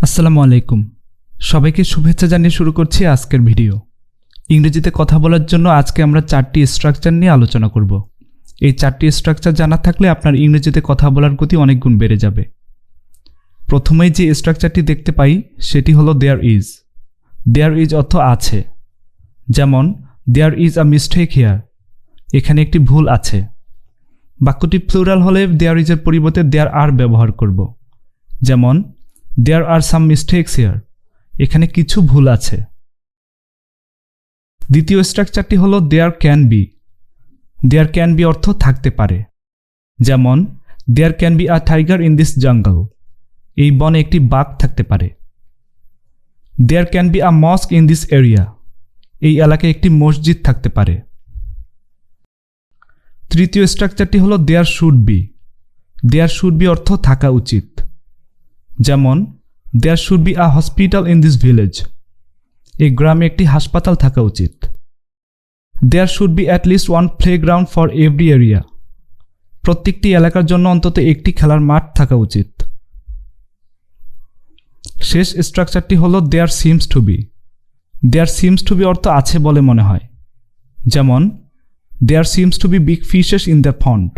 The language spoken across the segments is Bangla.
আসসালামু আলাইকুম। সবাইকে শুভেচ্ছা জানিয়ে শুরু করছি আজকের ভিডিও। ইংরেজিতে কথা বলার জন্য আজকে আমরা 4টি স্ট্রাকচার নিয়ে আলোচনা করব। এই 4টি স্ট্রাকচার জানা থাকলে আপনার ইংরেজিতে কথা বলার গতি অনেক গুণ বেড়ে যাবে। প্রথমেই যে স্ট্রাকচারটি দেখতে পাই সেটি হলো দেয়ার ইজ। দেয়ার ইজ অর্থ আছে। যেমন there is a mistake here, এখানে একটি ভুল আছে। বাক্যটি প্লুরাল হলে দেয়ার ইজের পরিবর্তে দেয়ার আর ব্যবহার করব। যেমন There are some mistakes here, এখানে কিছু ভুল আছে। দ্বিতীয় স্ট্রাকচারটি হলো there can be। there can be অর্থ থাকতে পারে। যেমন there can be a tiger in this jungle, এই বনে একটি বাঘ থাকতে পারে। there can be a mosque in this area, এই এলাকায় একটি মসজিদ থাকতে পারে। তৃতীয় স্ট্রাকচারটি হলো there should be। there should be অর্থ থাকা উচিত। যেমন there should be a hospital in this village, এই গ্রামে একটি হাসপাতাল থাকা উচিত। there should be at least one playground for every area, প্রত্যেকটি এলাকার জন্য অন্তত একটি খেলার মাঠ থাকা উচিত। শেষ স্ট্রাকচারটি হলো there seems to be। there seems to be অর্থ আছে বলে মনে হয়। যেমন there seems to be big fishes in their pond,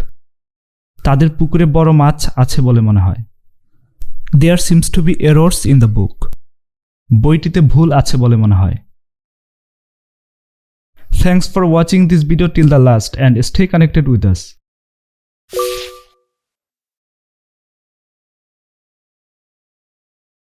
তাদের পুকুরে বড় মাছ আছে বলে মনে হয়। There seems to be errors in the book, বইটিতে ভুল আছে বলে মনে হয়। Thanks for watching this video till the last and stay connected with us.